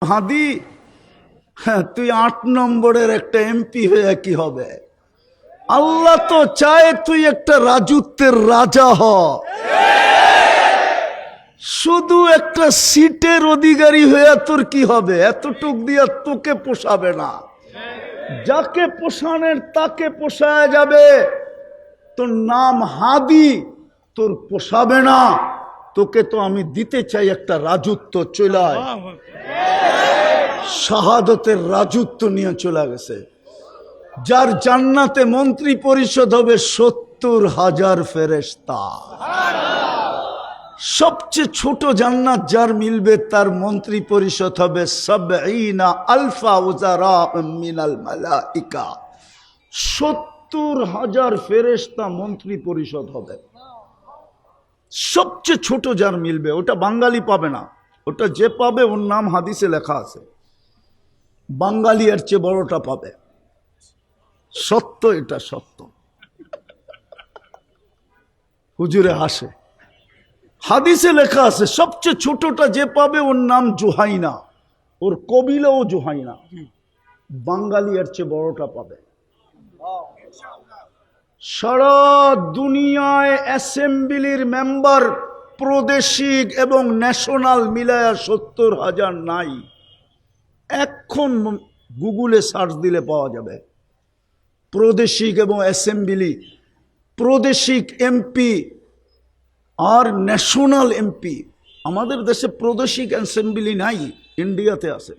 হাদি, হ্যাঁ, তুই 8 নম্বরের একটা এমপি হয়ে কি হবে? আল্লাহ তো চায় তুই একটা রাজত্বের রাজা হ, শুধু একটা সিটের অধিকারী হয়ে তোর কি হবে? এতটুক দিয়া তোকে পোষাবে না। যাকে পোষানের তাকে পোষায় যাবে। তোর নাম হাদি, তোর পোষাবে না। তোকে তো আমি দিতে চাই একটা রাজত্ব। চলায় শাহাদতের রাজত্ব নিয়ে চলে গেছে। যার জান্নাতে মন্ত্রী পরিষদ হবে 70,000 ফেরেশতা। সবচেয়ে ছোট জান্নাত যার মিলবে তার মন্ত্রী পরিষদ হবে 70,000 উজারা মিনাল মালাইকা। 70,000 ফেরেশতা মন্ত্রী পরিষদ হবে। সবচেয়ে ছোট যার মিলবে, ওটা বাঙালি পাবে না। ওটা যে পাবে ওর নাম হাদিসে লেখা আছে, বাঙালি এর চেয়ে বড়টা পাবে। সত্য, এটা সত্য। হুজুরে হাসে, হাদিসে লেখা আছে সবচেয়ে ছোটটা যে পাবে ওর নাম জুহাইনা, ওর কবিলাও জুহাইনা। বাঙালি এর চেয়ে বড়টা পাবে। সারা দুনিয়ায় অ্যাসেম্বলির মেম্বার প্রাদেশিক এবং ন্যাশনাল মিলায়া 70,000 নাই। এখন গুগলে সার্চ দিলে পাওয়া যাবে প্রাদেশিক এবং অ্যাসেম্বলি, প্রাদেশিক এমপি আর ন্যাশনাল এমপি। আমাদের দেশে প্রাদেশিক অ্যাসেম্বলি নাই, ইন্ডিয়াতে আছে।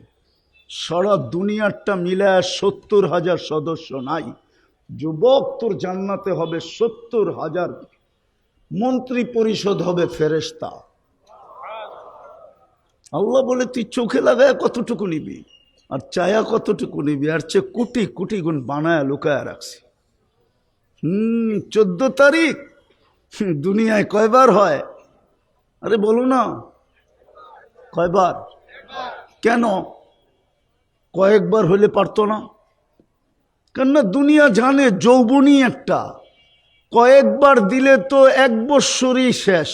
সারা দুনিয়ারটা মিলায় 70,000 সদস্য নাই। যুবক, তোর জান্নাতে হবে 70,000 মন্ত্রী পরিষদ হবে ফেরেশতা। আল্লাহ বলে তুই চোখে লাগায় কতটুকু নিবি আর চায়া কতটুকু নিবি, আর চেয়ে কোটি কোটি গুণ বানায় লুকায় রাখছি। 14 তারিখ দুনিয়ায় কয়বার হয়? আরে বলো না, কয়বার? কেন কয়েকবার হলে পারতো না? কেননা দুনিয়া জানে যৌবনই একটা, কয়েকবার দিলে তো 1 বৎসরই শেষ।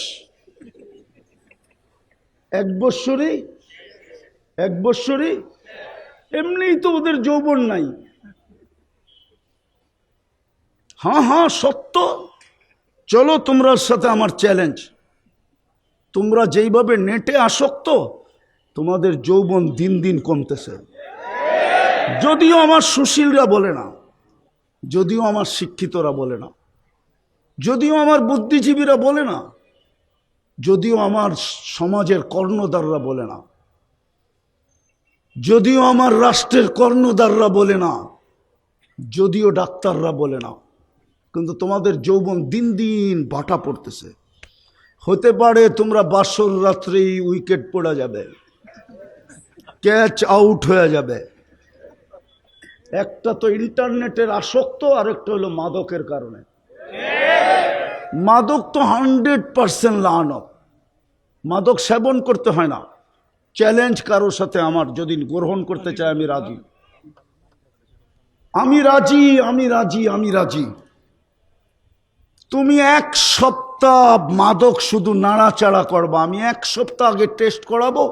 1 বৎসরই এমনিই তো ওদের যৌবন নাই। হ্যাঁ হ্যাঁ সত্য। চলো তোমরা সাথে আমার চ্যালেঞ্জ, তোমরা যেইভাবে নেটে আসক্ত, তোমাদের যৌবন দিন দিন কমতেছে। যদিও আমার সুশীলরা বলে না, যদিও আমার শিক্ষিতরা বলে না, যদিও আমার বুদ্ধিজীবীরা বলে না, যদিও আমার সমাজের কর্ণধাররা বলে না, যদিও আমার রাষ্ট্রের কর্ণধাররা বলে না, যদিও ডাক্তাররা বলে না, কিন্তু তোমাদের যৌবন দিন দিন ভাটা পড়তেছে। হতে পারে তোমরা বাসর রাত্রেই উইকেট পড়ে যাবে, ক্যাচ আউট হয়ে যাবে। একটা তো ইন্টারনেটের আসক্ত, আর একটা হলো মাদকের কারণে। মাদক তো 100% লানত। মাদক সেবন করতে হয় না। চ্যালেঞ্জ কারোর সাথে আমার, যদি গ্রহণ করতে চায় আমি রাজি, আমি রাজি, আমি রাজি, আমি রাজি। তুমি 1 সপ্তাহ মাদক শুধু নাড়াচাড়া করবা, আমি 1 সপ্তাহ আগে টেস্ট করাবো।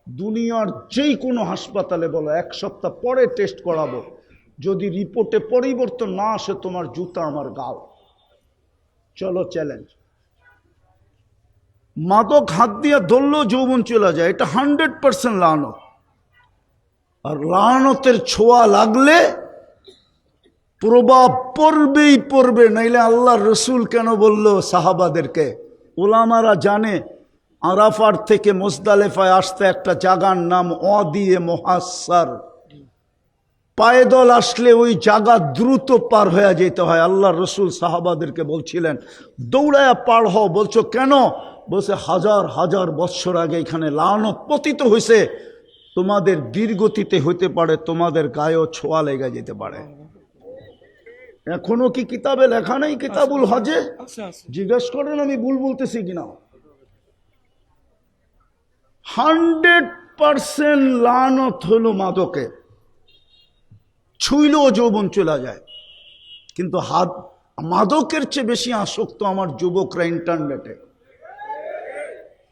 দুনিয়ার যেই কোনো হাসপাতালে বলো 1 সপ্তাহ পরে টেস্ট করাবো। যদি রিপোর্টে পরিবর্তন না আসে, তোমার জুতা আমার গাল। চলো চ্যালেঞ্জ। মাদক হাত দিয়ে ধরলেও যৌবন চলে যায়, এটা 100% লানত। আর লানতের ছোঁয়া লাগলে প্রভাব পড়বেই পড়বে। নাইলে আল্লাহ রসুল কেন বলল সাহাবাদেরকে? ওলামারা জানে আরাফার থেকে মুজদালিফায় আসতে একটা জায়গার নাম ওয়াদিয়ে মুহাসসার। পায়দল আসলে ওই জায়গা দ্রুত পার হয়ে যেতে হয়। আল্লাহ রসুল সাহাবাদেরকে বলছিলেন দৌড়ায়া পার হও। বলছো কেন? বলছে হাজার হাজার বৎসর আগে এখানে লানত পতিত হয়েছে, তোমাদের দীর্ঘতিতে হইতে পারে, তোমাদের গায়েও ছোঁয়া লেগে যেতে পারে। এখনো কি কিতাবে লেখা নেই? কিতাবুল হজে জিজ্ঞেস করেন আমি ভুল বলতেছি কিনা। 100% লানত হলো মাদকে। ছুইলেও যৌবন চলে যায়। কিন্তু মাদকের চেয়ে বেশি আসক্ত আমার যুবকরা ইন্টারনেটে।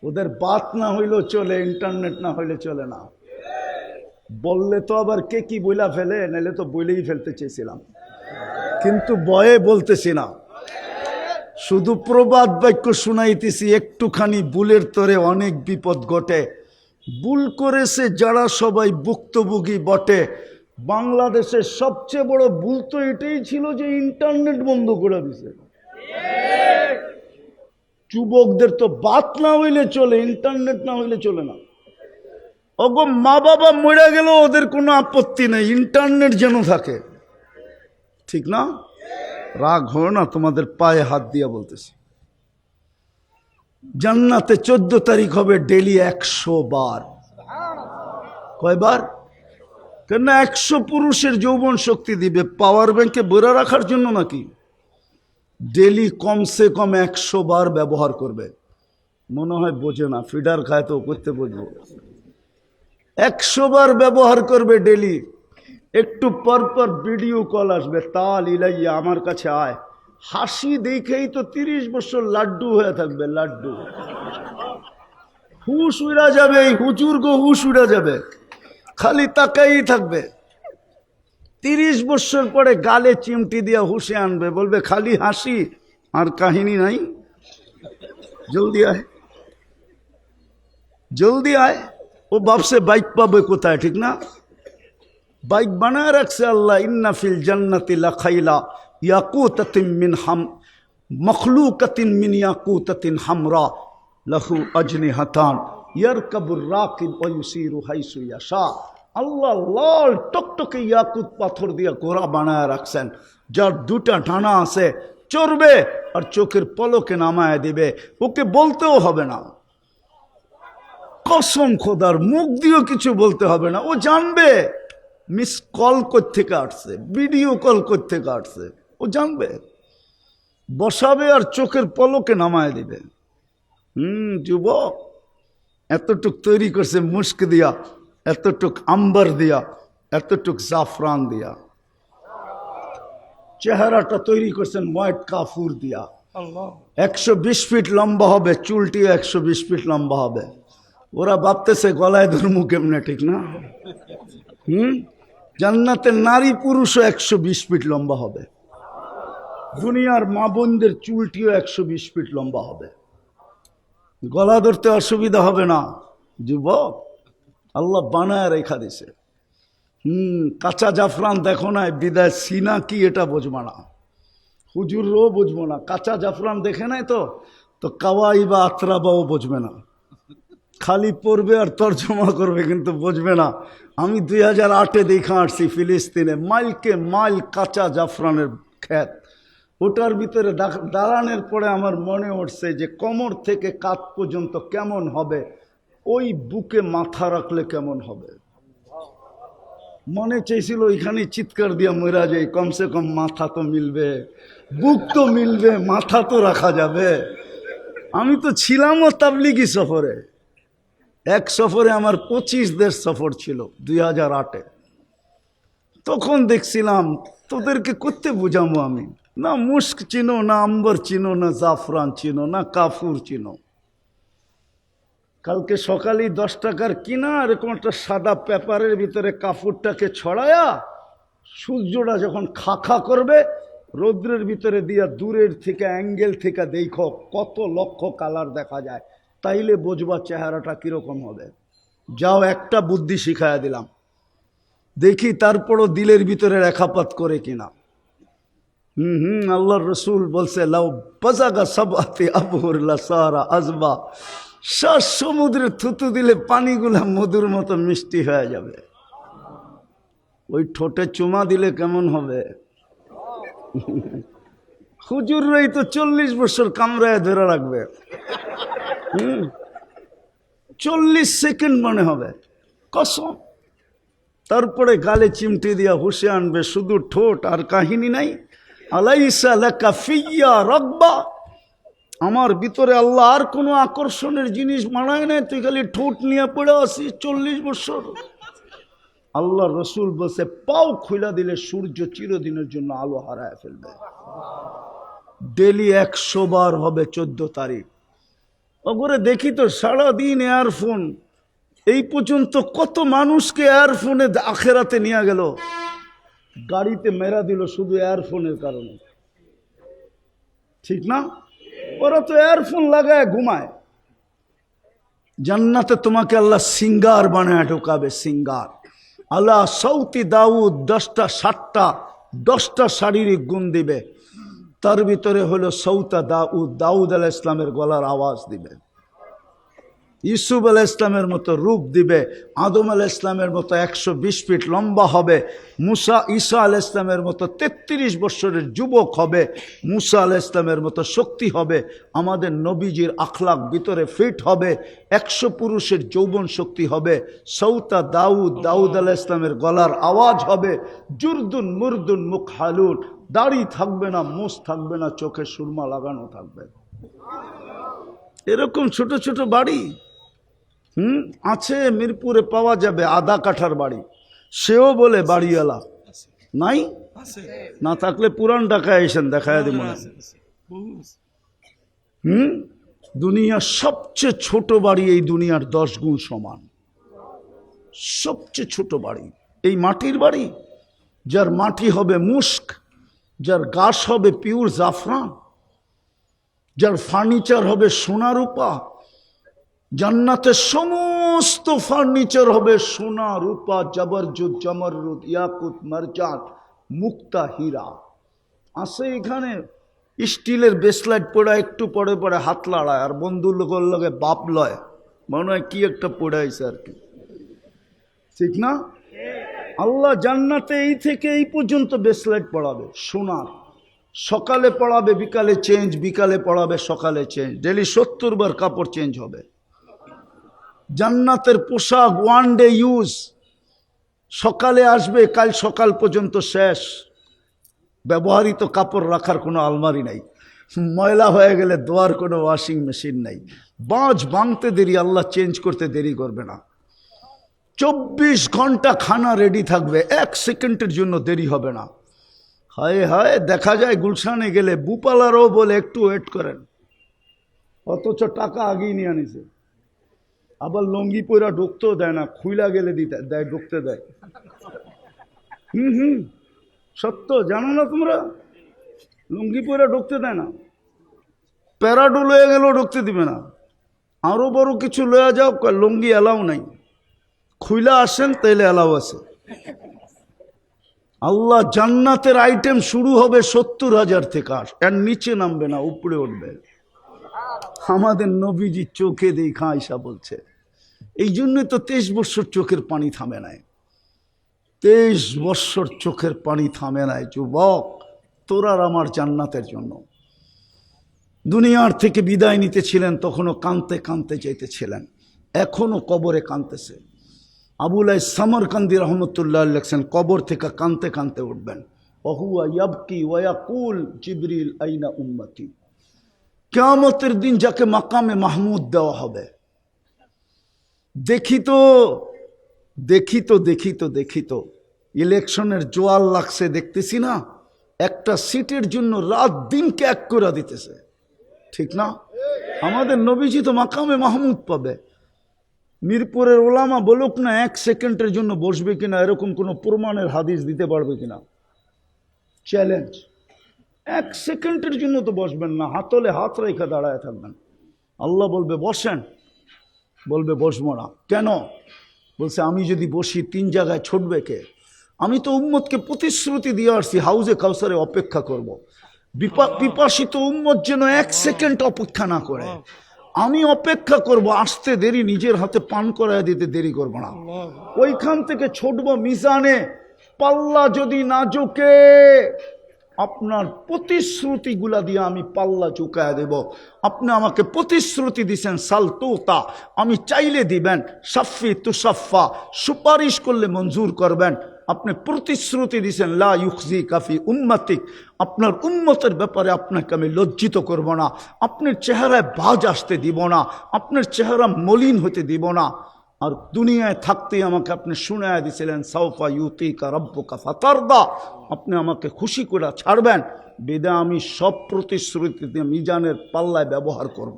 ওদের বাত না হইলেও চলে, ইন্টারনেট না হইলে চলে না। বললে তো আবার কে কি বইলা ফেলে, নাহলে তো বইলেই ফেলতে চেয়েছিলাম, কিন্তু ভয়ে বলতেছি না। শুধু প্রবাদ বাক্য শুনাইতেছি, একটুখানি ভুলের তরে অনেক বিপদ ঘটে। ভুল করেছে যারা সবাই ভুক্তভোগী বটে। বাংলাদেশের সবচেয়ে বড় ভুল তো এটাই ছিল যে ইন্টারনেট বন্ধ করে দিছে। যুবকদের তো বাত না হইলে চলে, ইন্টারনেট না হইলে চলে না। ওগো মা বাবা মরে গেল ওদের কোনো আপত্তি নেই, ইন্টারনেট যেন থাকে, ঠিক না? রাগ হয় না, তোমাদের পায়ে হাত দিয়া বলতেছি। জান্নাতে 14 তারিখ হবে ডেলি 100 বার। কয়বার? কেন 100 পুরুষের যৌবন শক্তি দিবে, পাওয়ার ব্যাংকে ভরে রাখার জন্য নাকি? ডেলি কমসে কম 100 বার ব্যবহার করবে। মনে হয় বোঝে না, ফিডার খায় তো করতে বুঝবো। 100 বার ব্যবহার করবে ডেলি। একটু পর পর ভিডিও কল আসবে, তাল ইলাইয়া আমার কাছে আয়। হাসি দেখেই তো 30 বছর লাড্ডু হয়ে থাকবে, লাড্ডু। হুশ উড়া যাবে, এই হুজুর গো হুশ উড়া যাবে, খালি তাকাই থাকবে। 30 বছর পরে গালে চিমটি দিয়া হুশে আনবে, বলবে খালি হাসি আর কাহিনী নাই, জলদি আয়, জলদি আয়। ও ভাবছে বাইক পাবে কোথায়, ঠিক না? বাইক বানায় রাখছে আল্লাহ। ইন্না ফিল জান্নাতি লাখাইলা ইয়াকুতাতিন মিন মখলুকাতিন মিন ইয়াকুতাতিন হামরা লাহু আজনিহাতান ইয়ারকাবুর রাকিব ওয়া ইউসিরু হাইসু ইয়াশা। আল্লাহ লাল টকটকে ইয়াকুত পাথর দিয়ে ঘোড়া বানায় রাখছেন, যার 2টা ডানা আছে, চড়বে আর চোখের পলকে নামায় দিবে, ওকে বলতেও হবে না। কসম খোদার, মুখ দিয়েও কিছু বলতে হবে না, ও জানবে মিস কল কোত্থেকে আসছে, ভিডিও কল কোত্থেকে আসছে, ও জানবে। বসাবে আর চোখের পলকে নামায় দিবে। যুবক এতটুক তৈরি করছে মুস্ক দিয়া, এতটুক আম্বার দিয়া, এতটুক জাফরান দিয়া। চেহারাটা তৈরি করছেন হোয়াইট কাফুর দিয়া। 120 ফিট লম্বা হবে, চুলটিও 120 ফিট লম্বা হবে। ওরা ভাবতেছে গলায় ধর্মু কেমনে, ঠিক না? জান্নাতের নারী পুরুষও 120 ফিট লম্বা হবে। দুনিয়ার মা বোনদের চুলটিও 120 ফিট লম্বা হবে, গলা ধরতে অসুবিধা হবে না। যুবক আল্লাহ বানায় রেখা দিছে। কাঁচা জাফরান দেখো না, বিদায় সিনা কি এটা বুঝবো না, হুজুরও বুঝবো না। কাঁচা জাফরান দেখে নাই তো কাওয়াই বা আত্রাবাও বুঝবে না, খালি পড়বে আর তর্জমা করবে, কিন্তু বুঝবে না। আমি 2008-এ দেখা আসছি ফিলিস্তিনে, মাইলকে মাইল কাঁচা জাফরানের ক্ষেত। ওটার ভিতরে দাঁড়ানোর পরে আমার মনে উঠছে যে কোমর থেকে কাঁধ পর্যন্ত কেমন হবে, ওই বুকে মাথা রাখলে কেমন হবে। মনে চাইছিল ওইখানে চিৎকার দিয়া মরা যায়, কমসে কম মাথা তো মিলবে, বুক তো মিলবে, মাথা তো রাখা যাবে। আমি তো ছিলামও তাবলিগি সফরে। এক সফরে আমার 25 দেশ সফর ছিল 2008-এ। তখন দেখছিলাম তোদেরকে করতে বুঝাবো আমি, না মুস্ক চিনো, না আম্বর চিনো, না জাফরান চিনো, না কাফুর চিনো। কালকে সকালেই 10 টাকার কিনা এরকম একটা সাদা পেপারের ভিতরে কাপড়টাকে ছড়ায়া, সূর্যটা যখন খাখা করবে রৌদ্রের ভিতরে দিয়া দূরের থেকে অ্যাঙ্গেল থেকে দেখো কত লক্ষ কালার দেখা যায়, তাইলে বুঝবা চেহারাটা কিরকম হবে। যাও একটা বুদ্ধি শিখায়া দিলাম, দেখি তারপরও দিলের ভিতরে রেখাপাত করে কিনা। আল্লাহর রসুল বলছে লাউ বাজাগা সাবাতি আবহুর লাসারা আজবা, শ্বাস সমুদ্রে থুতু দিলে পানিগুলা মধুর মতো মিষ্টি হয়ে যাবে। ওই ঠোঁটে চুমা দিলে কেমন হবে? হুজুররাই তো 40 বছর কামরায় ধরে রাখবে, 40 সেকেন্ড মনে হবে কসম। তারপরে গালে চিমটি দিয়া হুশে আনবে, শুধু ঠোঁট আর কাহিনী নাই। আলাইসা লাকা ফিয়া রাগবা, আমার ভিতরে আল্লাহ আর কোনো আকর্ষণের জিনিস বানায় নাই, তুই খালি ঠোঁট নিয়ে পড়ে আসিস 40 বছর। আল্লাহ রসুল বলছে পাও খুলা দিলে সূর্য চিরদিনের জন্য আলো হারায় ফেলবে। ডেলি 100 বার হবে 14 তারিখ। ওপরে দেখি তো সারাদিন এয়ারফোন, এই পর্যন্ত কত মানুষকে এয়ারফোনে আখেরাতে নিয়ে গেল, গাড়িতে মেরা দিল শুধু এয়ারফোনের কারণে। ঠিক না? ওরা তো এয়ারফোন লাগায় ঘুমায়। জান্নাতে তোমাকে আল্লাহ সিঙ্গার বানায় ঢোকাবে, সিঙ্গার। আল্লাহ সৌতি দাউদ 10টা 7টা 10টা শারীরিক গুণ দিবে, তার ভিতরে হলো সৌতা দাউদ, দাউদ আলাইহিস ইসলামের গলার আওয়াজ দিবে। ইউসুফ আলাইহিস ইসলামের মতো রূপ দিবে, আদম আলাইহিস ইসলামের মতো 120 ফিট লম্বা হবে, ঈসা আলাইহিস ইসলামের মতো 33 বছরের যুবক হবে, মুসা আলাইহিস ইসলামের মতো শক্তি হবে, আমাদের নবীজির আখলাক ভিতরে ফিট হবে, 100 পুরুষের যৌবন শক্তি হবে, সৌতা দাউদ, দাউদ আলাইহিস ইসলামের গলার আওয়াজ হবে, জুরদুন মুরদুন মুকহালুন, দাড়ি থাকবে না, মুছ থাকবে না, চোখে সুরমা লাগানো থাকবে। এরকম ছোট ছোট বাড়ি আছে, মিরপুরে পাওয়া যাবে, আধা কাঠার বাড়ি। সেও বলে বাড়িওয়ালা নাই, না থাকলে পুরান ঢাকায় এসেন, দেখায় দিব না। দুনিয়ার সবচেয়ে ছোট বাড়ি এই দুনিয়ার 10 গুণ সমান। সবচেয়ে ছোট বাড়ি এই মাটির বাড়ি, যার মাটি হবে মুস্ক, যার গাছ হবে পিওর জাফরান, যার ফার্নিচার হবে সোনা রূপা। জান্নাতের সমস্ত ফার্নিচার হবে সোনা রূপা, জবরজুদ, জমরুদ, ইয়াকুত, মারজান, মুক্তা, হীরা। আছে এখানে স্টিলের বেসলাইট পড়া, একটু পরে পরে হাত লাড়ায়, আর বন্ধু লোকের লগে বাপ লয়, মনে হয় কি একটা পড়াইছে আর কি। ঠিক না? আল্লাহ জান্নাতে এই থেকে এই পর্যন্ত বেসলাইট পড়াবে সোনার। সকালে পড়াবে, বিকালে চেঞ্জ, বিকালে পড়াবে, সকালে চেঞ্জ। ডেলি 70 বার কাপড় চেঞ্জ হবে। জান্নাতের পোশাক 1 ডে ইউজ, সকালে আসবে, কাল সকাল পর্যন্ত শেষ। ব্যবহৃত কাপড় রাখার কোনো আলমারি নাই, ময়লা হয়ে গেলে ধোয়ার কোনো ওয়াশিং মেশিন নাই। বাঁচ ভাঙতে দেরি, আল্লাহ চেঞ্জ করতে দেরি করবে না। 24 ঘন্টা খানা রেডি থাকবে, 1 সেকেন্ডের জন্য দেরি হবে না। হায় হায়, দেখা যায় গুলশানে গেলে বুপালারও বলে একটু ওয়েট করেন, অথচ টাকা আগেই নিয়ে আনিছে। আবার লঙ্গি পয়রা ঢুকতেও দেয় না, খুইলা গেলে দিতে দেয়, ঢুকতে দেয়। সত্য, জানো না তোমরা? লঙ্গি পয়রা ঢুকতে দেয় না। প্যারাডো লয়ে গেলেও ঢুকতে দিবে না। আরো বড় কিছু লয়ে যাও, লঙ্গি এলাও নাই, খুইলা আসেন তাইলে এলাও আছে। আল্লাহ জান্নাতের আইটেম শুরু হবে 70,000 থেকে, এর নিচে নামবে না, উপরে উঠবে। আমাদের নবীজি চোখে দেখা আয়েশা বলছে, এই জন্যই তো 23 বছর চোখের পানি থামে নাই। 23 বছর চোখের পানি থামে নাই। যুবক, তোর আর আমার জান্নাতের জন্য। দুনিয়ার থেকে বিদায় নিতেছিলেন, তখনও কাঁদতে কাঁদতে চাইতেছিলেন, এখনো কবরে কাঁদতেছে। আবুল সামরকান্দি রহমতুল্লাহ লেখছেন, কবর থেকে কাঁদতে কাঁদতে উঠবেন। ওহুয়া ইয়াবকি ওয়া ইয়াকুল জিবরিল আইনা উম্মতি। কিয়ামতের দিন যাকে মাকামে মাহমুদ দেওয়া হবে, দেখিত ইলেকশনের জোয়ার লাগছে, দেখতেছি না, একটা সিটের জন্য রাত দিনকে এক করে দিতেছে। ঠিক না? আমাদের নবীজি তো মাকামে মাহমুদ পাবে। মিরপুরের ওলামা বলুক না 1 সেকেন্ডের জন্য বসবে কিনা, এরকম কোনো প্রমাণের হাদিস দিতে পারবে কিনা? চ্যালেঞ্জ। 1 সেকেন্ডের জন্য তো বসবেন না, হাতলে হাত রেখে দাঁড়ায় থাকবেন। আল্লাহ বলবে বসেন, বলবে বসবো না। কেন? বলছে আমি যদি বসি 3 জায়গায় ছুটবে কে? আমি তো উম্মতকে প্রতিশ্রুতি দিয়ে আসছি, হাউজে কাউসারে অপেক্ষা করব। পিপাসিত উম্মত যেন 1 সেকেন্ড অপেক্ষা না করে। আমি অপেক্ষা করব, আসতে দেরি, নিজের হাতে পান করায় দিতে দেরি করব না। ওইখান থেকে ছুটবো মিজানে, পাল্লা যদি না ঝুঁকে আপনার প্রতিশ্রুতিগুলা দিয়ে আমি পাল্লা চুকায় দেব। আপনি আমাকে প্রতিশ্রুতি দিছেন সালতুতা, আমি চাইলে দিবেন, সাফি তুসাফা, সুপারিশ করলে মঞ্জুর করবেন। আপনি প্রতিশ্রুতি দিছেন লা ইউখজি কাফি উম্মতিক, আপনার উম্মতের ব্যাপারে আপনাকে আমি লজ্জিত করব না, আপনার চেহারায় বাজ আসতে দিব না, আপনার চেহারা মলিন হতে দিব না। আর দুনিয়ায় থাকতে আমাকে আপনি শুনায়া দিছিলেন সাউফা ইউতিকা রাব্বুকা ফাতারদা, আপনি আমাকে খুশি করে ছাড়বেন। বেদা আমি সব প্রতিশ্রুতি দিয়ে মিজানের পাল্লায় ব্যবহার করব।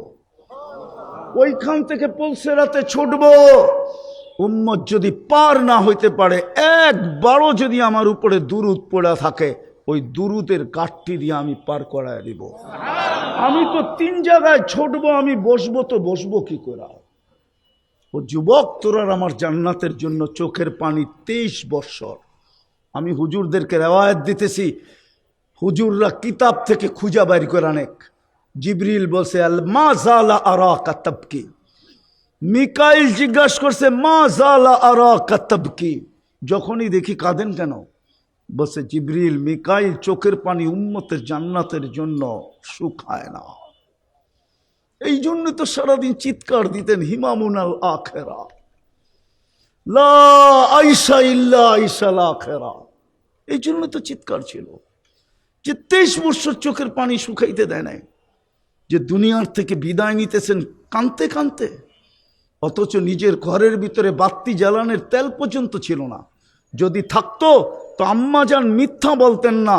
ওইখান থেকে পুলসেরাতে ছুটবো, উম্মত যদি পার না হইতে পারে, একবারও যদি আমার উপরে দুরুদ পড়া থাকে, ওই দুরুদের গাঠটি দিয়ে আমি পার করায় দিব। আমি তো 3 জায়গায় ছুটবো, আমি বসবো তো বসবো কি করে? ও যুবক, তোরা আমার জান্নাতের জন্য চোখের পানি 23 বৎসর। আমি হুজুরদেরকে রেওয়ায়াত দিতেছি, হুজুররা কিতাব থেকে খুঁজা বাইর করে অনেক। জিবরিল বলছে আল মা জালা আরাকা তাবকি, মিকাইল জিজ্ঞাসা করছে মা জালা আরাকা তাবকি, যখনই দেখি কাঁদেন কেন? বলছে জিবরিল, মিকাইল চোখের পানি উম্মতের জান্নাতের জন্য শুকায় না। এই জন্য তো সারাদিন চিৎকার দিতেন হিমামুন আল আখেরা, লা আইসা ইল্লা আইসাল আখেরা। এই জন্য তো চিৎকার ছিল যে 23 বছর চোখের পানি শুকাইতে দেয় নাই, যে দুনিয়ার থেকে বিদায় নিতেছেন কানতে কানতে, অথচ নিজের ঘরের ভিতরে বাতি জ্বালানোর তেল পর্যন্ত ছিল না। যদি থাকতো তো আম্মাজান মিথ্যা বলতেন না,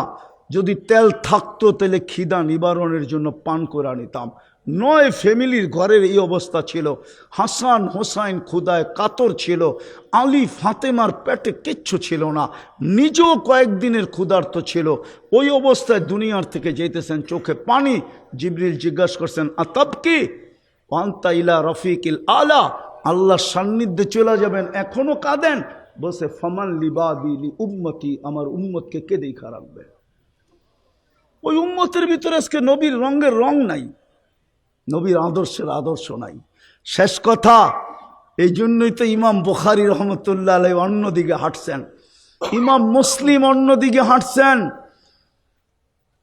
যদি তেল থাকতো তাহলে খিদা নিবারণের জন্য পান করে নিতাম। 9 ফ্যামিলির ঘরের এই অবস্থা ছিল। হাসান হোসাইন ক্ষুদায় কাতর ছিল, আলী ফাতেমার পেটে কিচ্ছু ছিল না, নিজেও কয়েকদিনের ক্ষুধার্ত ছিল। ওই অবস্থায় দুনিয়ার থেকে যেতেছেন চোখে পানি। জিবরিল জিজ্ঞাসা করছেন আতাবকি আনতা ইলা রফিকিল আলা, আল্লাহর সান্নিধ্যে চলে যাবেন, এখনো কাঁদেন? বলছে ফামান লিবাদি লি উম্মতি, আমার উম্মতকে কে দেখা রাখবে? ওই উম্মতের ভিতরে আজকে নবীর রঙের রং নাই, নবীর আদর্শের আদর্শ নাই। শেষ কথা, এই জন্যই তো ইমাম বুখারী রহমতুল্লাহ আলাইহি অন্যদিকে হাঁটছেন, ইমাম মুসলিম অন্যদিকে হাঁটছেন।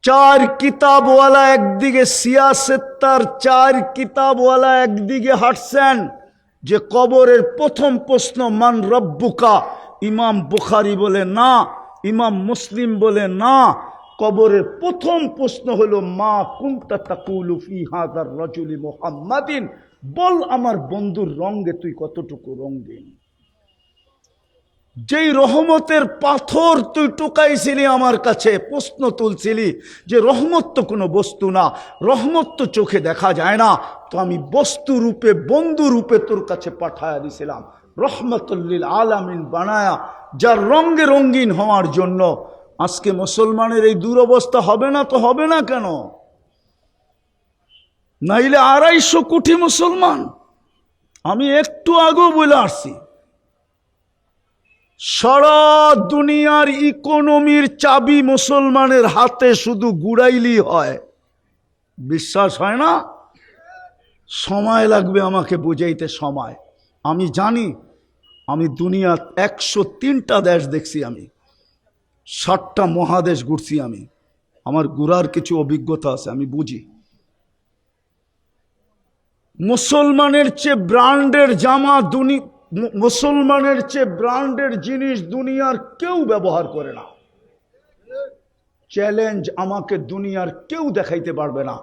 4 কিতাবওয়ালা একদিকে, সিয়াসেত্তার 4 কিতাবওয়ালা একদিকে হাঁটছেন, যে কবরের প্রথম প্রশ্ন মান রব্বুকা, ইমাম বুখারী বলে না, ইমাম মুসলিম বলে না। কবরের প্রথম প্রশ্ন হলো মা কুনতা তাকুলু ফি হাযার রাজুলি মুহাম্মাদিন, বল আমার বন্ধুর রঙে তুই কতটুকু রঙিন। যেই রহমতের পাথর তুই টুকাইছিলি আমার কাছে, প্রশ্ন তুলছিলি যে রহমত তো কোনো বস্তু না, রহমত তো চোখে দেখা যায় না, তো আমি বস্তু রূপে বন্ধু রূপে তোর কাছে পাঠায়া দিছিলাম, রহমতুল লিল আলামিন বানায়া, যার রঙে রঙিন হওয়ার জন্য। আজকে মুসলমানের এই দুরবস্থা হবে না তো হবে না কেন? নাইলে 250 কোটি মুসলমান। আমি একটু আগেও বলে আসছি, সারা দুনিয়ার ইকোনমির চাবি মুসলমানের হাতে, শুধু গুড়াইলি হয়। বিশ্বাস হয় না? সময় লাগবে আমাকে বুঝাইতে, সময়। আমি জানি, আমি দুনিয়ার 103টা দেশ দেখছি, আমি 60টা মহাদেশ ঘুরছি, আমি আমার ঘুরার কিছু অভিজ্ঞতা আছে, আমি বুঝি। মুসলমানের চেয়ে ব্র্যান্ডের জামা মুসলমানের চেয়ে ব্র্যান্ডের জিনিস দুনিয়ার কেউ ব্যবহার করে না। চ্যালেঞ্জ, আমাকে দুনিয়ার কেউ দেখাইতে পারবে না।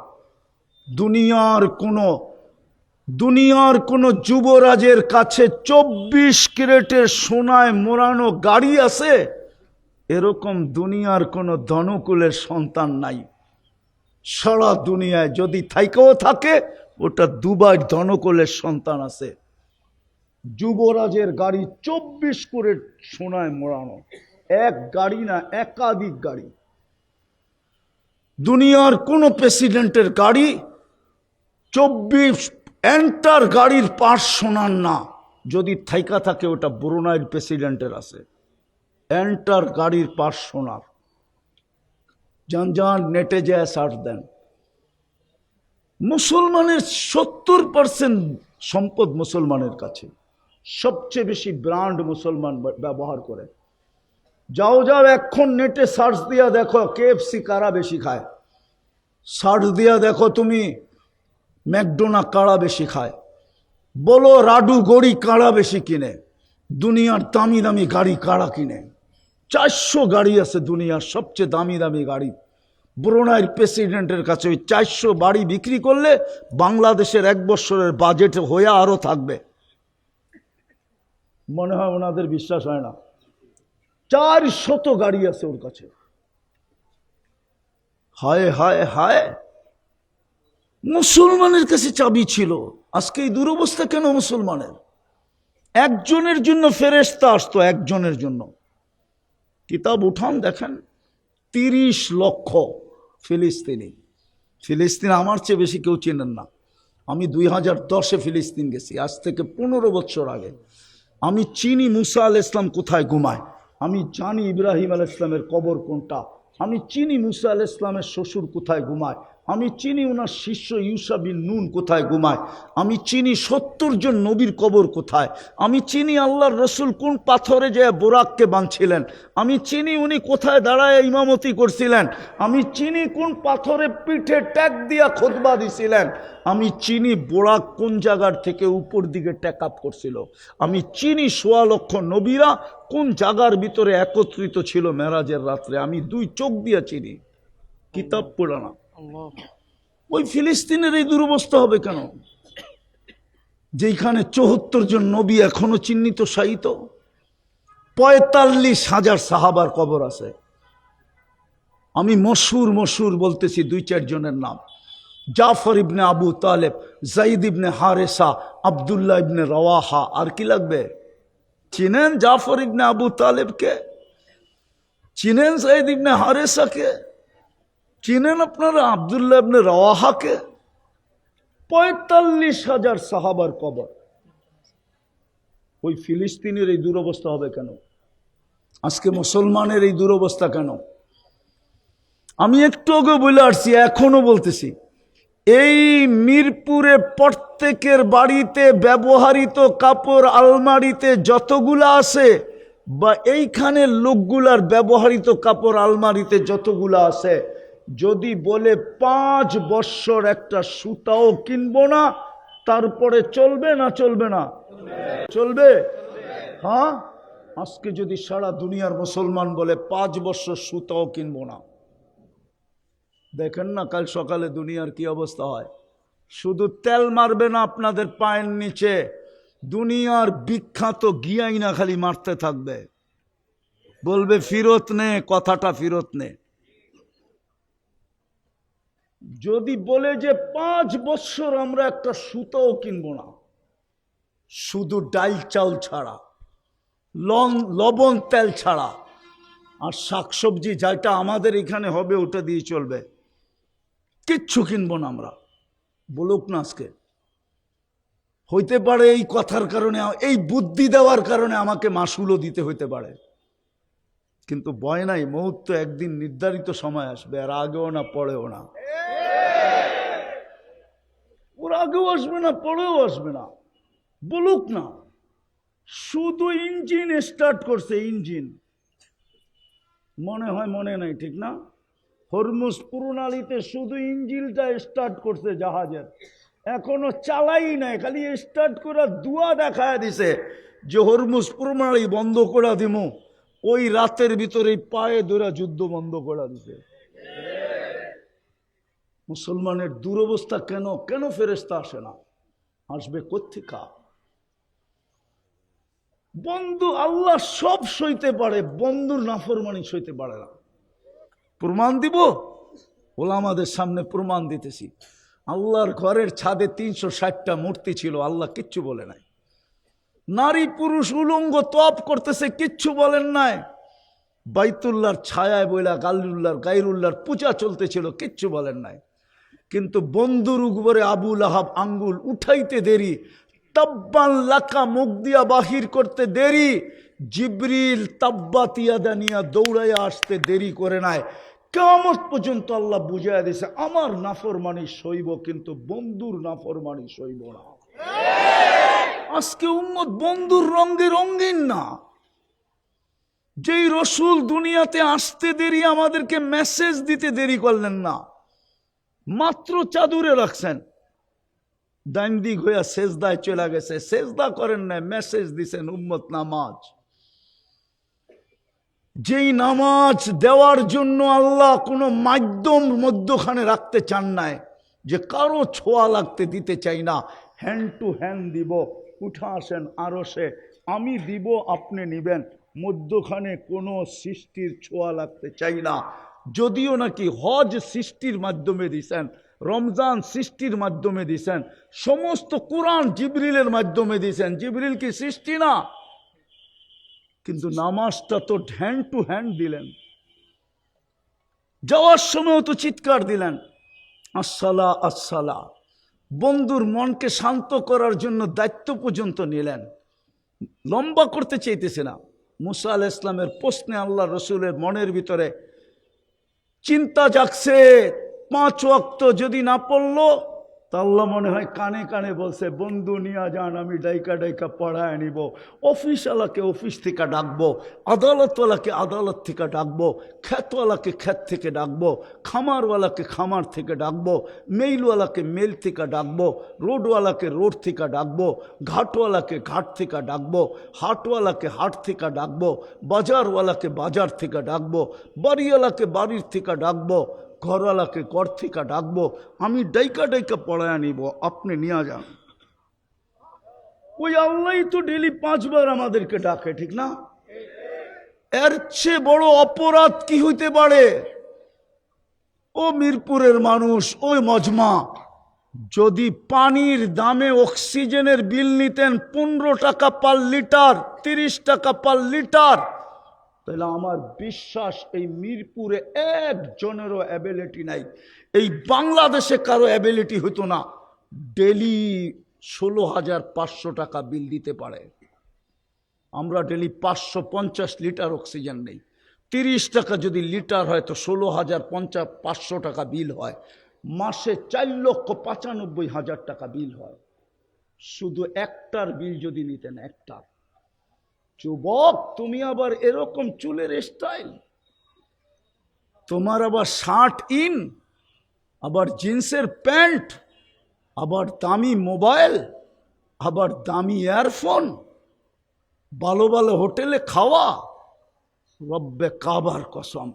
দুনিয়ার কোনো যুবরাজের কাছে 24 ক্যারেটের সোনায় মোড়ানো গাড়ি আছে, এরকম দুনিয়ার কোনো ধনকুলের সন্তান নাই। সারা দুনিয়ায় যদি থাইকেও থাকে, ওটা দুবাই ধনকুলের সন্তান আছে। যুবরাজের গাড়ি 24 ক্যারেট সোনায় মোড়ানো, এক গাড়ি না, একাধিক গাড়ি। দুনিয়ার কোন প্রেসিডেন্টের গাড়ি 24 এন্টার গাড়ির পাশ সোনার না, যদি থাইকা থাকে ওটা ব্রুনাইয়ের প্রেসিডেন্টের আছে, এন্টার গাড়ির পাশ সোনার। যান নেটে যায় সার্চ দেন। মুসলমানের 70% সম্পদ মুসলমানের কাছে, সবচেয়ে বেশি ব্র্যান্ড মুসলমান ব্যবহার করে। যাও এখন নেটে সার্চ দিয়া দেখো কেএফসি কারা বেশি খায়, সার্চ দিয়া দেখো তুমি ম্যাকডোনা কারা বেশি খায়, বলো রাডু গড়ি কারা বেশি কিনে, দুনিয়ার দামি দামি গাড়ি কারা কিনে। 400 গাড়ি আছে দুনিয়ার সবচেয়ে দামি দামি গাড়ি। ব্রুনাইয়ের প্রেসিডেন্টের কাছে ওই 400 বাড়ি বিক্রি করলে বাংলাদেশের 1 বছরের বাজেট হয়ে আরো থাকবে। মনে হয় ওনাদের বিশ্বাস হয় না। 400 গাড়ি আছে ওর কাছে। হায় হায় হায়, মুসলমানের কাছে চাবি ছিল। আজকে এই দুরবস্থা কেন মুসলমানের? একজনের জন্য ফেরেশতা আসতো, একজনের জন্য। কিতাব উঠান দেখেন, 30 লক্ষ ফিলিস্তিনি। ফিলিস্তিন আমার চেয়ে বেশি কেউ চেনেন না। আমি 2010-এ ফিলিস্তিন গেছি, আজ থেকে 15 বছর আগে। আমি চিনি মুসা আল ইসলাম কোথায় ঘুমায়, আমি জানি ইব্রাহিম আল ইসলামের কবর কোনটা, আমি চিনি মুসা আল ইসলামের শ্বশুর কোথায় ঘুমায়, আমি চিনি ওনার শিষ্য ইউসা বিন নুন কোথায় ঘুমায়, আমি চিনি 70 জন নবীর কবর কোথায়, আমি চিনি আল্লাহর রসুল কোন পাথরে যে বোরাককে বাঁধছিলেন, আমি চিনি উনি কোথায় দাঁড়ায় ইমামতি করছিলেন, আমি চিনি কোন পাথরে পিঠে ট্যাগ দিয়া খুতবা দিছিলেন, আমি চিনি বোরাক কোন জায়গার থেকে উপর দিকে ট্যাক আপ করছিল, আমি চিনি 1.25 লক্ষ নবীরা কোন জায়গার ভিতরে একত্রিত ছিল মেরাজের রাত্রে, আমি 2 চোখ দিয়ে চিনি, কিতাব পড়া না। ওই ফিলিস্তিনের এই দুরবস্থা হবে কেন, যেখানে 74 জন নবী এখনো চিহ্নিত শায়িত, 45,000 সাহাবার কবর আছে। আমি মশহুর বলতেছি 2-4 জনের নাম: জাফর ইবনে আবু তালেব, জাইদ ইবনে হারেসা, আব্দুল্লাহ ইবনে রওয়াহা। আর কি লাগবে? চিনেন জাফর ইবনে আবু তালেবকে? চিনেন জাইদ ইবনে হারেসাকে? চিনেন আপনারা আব্দুল্লাহ ইবনে রওয়াহাকে? 45,000 সাহাবার কবর। ওই ফিলিস্তিনের এই দুরবস্থা হবে কেন? আজকে মুসলমানের এই দুরবস্থা কেন? আমি একটু আগে বলে আসছি, এখনো বলতেছি, এই মিরপুরে প্রত্যেকের বাড়িতে ব্যবহৃত কাপড় আলমারিতে যতগুলা আছে, বা এইখানে লোকগুলার ব্যবহৃত কাপড় আলমারিতে যতগুলা আছে, যদি বলে 5 বৎসর একটা সুতাও কিনবো না, তারপরে চলবে না চলবে না? চলবে। হ্যাঁ, আজকে যদি সারা দুনিয়ার মুসলমান বলে 5 বৎসর সুতাও কিনবো না, দেখেন না কাল সকালে দুনিয়ার কি অবস্থা হয়। শুধু তেল মারবে না আপনাদের পায়ের নিচে, দুনিয়ার বিখ্যাত গিয়াইনা খালি মারতে থাকবে, বলবে ফিরত নে, কথাটা ফিরত নে। যদি বলে যে 5 বৎসর আমরা একটা সুতাও কিনবো না, শুধু ডাল চাউল ছাড়া, লবণ তেল ছাড়া, আর শাকসবজি যেটা আমাদের এখানে হবে ওটা দিয়ে চলবে, কিচ্ছু কিনবো না আমরা, বলুক না আজকে। হইতে পারে এই কথার কারণে, এই বুদ্ধি দেওয়ার কারণে আমাকে মাসুলও দিতে হইতে পারে, কিন্তু ভয় নাই, মুহূর্ত একদিন নির্ধারিত সময় আসবে, আর আগেও না পরেও না। ওর আগেও আসবে না, পরেও আসবে না, বলুক না। শুধু ইঞ্জিন স্টার্ট করছে, ইঞ্জিন মনে হয় মনে নাই, ঠিক না? হরমুজ প্রণালীতে শুধু ইঞ্জিনটা স্টার্ট করছে জাহাজের, এখনো চালাই নাই, খালি স্টার্ট করে দুয়া দেখায় দিছে যে হরমুজ প্রণালী বন্ধ করে দিমু। ওই রাতের ভিতরে পায়ে ধরে যুদ্ধ বন্ধ করে দিছে। মুসলমানের দুরবস্থা কেন? কেন ফেরেশতা আসে না? আসবে কোত্থেকে? বন্ধু আল্লাহ সব সইতে পারে, বন্ধুর নাফরমানি সইতে পারে না। প্রমাণ দিব, ওলামাদের সামনে প্রমাণ দিতেছি। আল্লাহর ঘরের ছাদে 360টা মূর্তি ছিল, আল্লাহ কিচ্ছু বলে নাই। নারী পুরুষ উলঙ্গ তপ করতেছে, কিচ্ছু বলেন নাই। বাইতুল্লাহর ছায়ায় বইলা গাইরুল্লাহর পূজা চলতেছিল, কিচ্ছু বলেন নাই। কিন্তু বন্ধুর উপরে আবু লাহাব আঙ্গুল উঠাইতে দেরি, তাব্বান লাকা মুখ দিয়া বাহির করতে দেরি, জিবরিল তাব্বাতিয়াদা নিয়া দৌড়াইয়া আসতে দেরি করে নাই। কিয়ামত পর্যন্ত আল্লাহ বুঝাইয়া দিয়েছে, আমার নাফরমানি সইব, কিন্তু বন্ধুর নাফরমানি সইব না। আজকে উম্মত বন্ধুর রঙে রঙিন না। যেই রসুল দুনিয়াতে আসতে দেরি, আমাদেরকে মেসেজ দিতে দেরি করলেন না, মাত্র চাদুরে রাখছেন, ডাইন দিক হইয়া সেজদায় চলে গেছে, সেজদা করেন না, মেসেজ দিছেন উম্মত নামাজ। যেই নামাজ দেওয়ার জন্য আল্লাহ কোনো মাধ্যম মধ্যখানে রাখতে চান নাই, যে কারো ছোঁয়া লাগতে দিতে চাই না, হ্যান্ড টু হ্যান্ড দিব, উঠা আসেন আরশে, আমি দিব আপনি নিবেন, মধ্যখানে কোনো সৃষ্টির ছোঁয়া লাগতে চাই না। যদিও নাকি হজ সৃষ্টির মাধ্যমে দিছেন, রমজান সৃষ্টির মাধ্যমে দিয়েছেন, সমস্ত কোরআন জিবরিলের মাধ্যমে দিয়েছেন। জিবরিল কি সৃষ্টি না? কিন্তু নামাজটা তো হ্যান্ড টু হ্যান্ড দিলেন। যাওয়ার সময় তো চিৎকার দিলেন, আসসালা আসসালা। বন্ধুর মনকে শান্ত করার জন্য দায়িত্ব পর্যন্ত নিলেন। লম্বা করতে চাইতেছে না। মুসা আলাইহিস সালামের প্রশ্নে আল্লাহ রসুলের মনের ভিতরে চিন্তা জাগছে, 5 ওয়াক্ত যদি না পড়লো তা আল্লাহ মনে হয় কানে কানে বলছে, বন্ধু নিয়ে যান, আমি ডাইকা ডাইকা পড়ায় নিব। অফিসওয়ালাকে অফিস থেকে ডাকবো, আদালতওয়ালাকে আদালত থেকে ডাকবো, খ্যাতওয়ালাকে খ্যাত থেকে ডাকবো, খামারওয়ালাকে খামার থেকে ডাকবো, মেইলওয়ালাকে মেল থেকে ডাকবো, রোডওয়ালাকে রোড থেকে ডাকবো, ঘাটওয়ালাকে ঘাট থেকে ডাকবো, হাটওয়ালাকে হাট থেকে ডাকবো, বাজারওয়ালাকে বাজার থেকে ডাকবো, বাড়িওয়ালাকে বাড়ির থেকে ডাকবো, ঘরওয়ালাকে ঘর থেকে ডাকবো। আমি ডাইকা ডাইকা পড়ায় নিব, আপনি নিয়ে যান। ওই আল্লাহ তো ডেলি 5 বার আমাদেরকে ডাকে, ঠিক না? এর চেয়ে বড় অপরাধ কি হইতে পারে? ও মিরপুরের মানুষ, ওই মজমা, যদি পানির দামে অক্সিজেনের বিল নিতেন 15 টাকা পার লিটার, 30 টাকা পার লিটার, তাহলে আমার বিশ্বাস এই মিরপুরে একজনেরও অ্যাবিলিটি নাই, এই বাংলাদেশে কারো অ্যাবিলিটি হতো না ডেলি 16,500 টাকা বিল দিতে পারে। আমরা ডেলি 550 লিটার অক্সিজেন নেই। 30 টাকা যদি লিটার হয় তো 16,500 টাকা বিল হয়। মাসে 4,95,000 টাকা বিল হয়। শুধু একটার বিল যদি নিতেন, একটার। যুবক, তুমি আবার এরকম চুলের স্টাইল, তোমার আবার শার্ট ইন, আবার জিন্সের প্যান্ট, আবার দামি মোবাইল, আবার দামি ইয়ারফোন, ভালো ভালো হোটেলে খাওয়া। রব্বে কাবার কসম,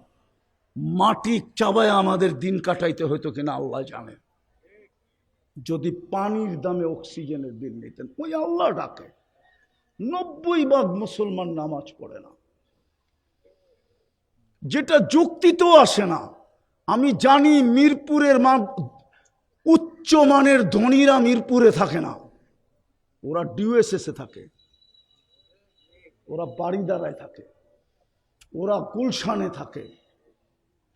মাটি চাবায় আমাদের দিন কাটাইতে হইতো কিনা আল্লাহ জানে। যদি পানির দামে অক্সিজেনের বিল নিতেন। ওই আল্লাহ ডাকে। 90% মুসলমান নামাজ পড়ে না, যেটা যুক্তিতেও আসে না। আমি জানি মিরপুরের উচ্চ মানের ধনীরা মিরপুরে থাকে না, ওরা ডিউএসএসে থাকে, ওরা বাড়িদারায় থাকে, ওরা গুলশানে থাকে,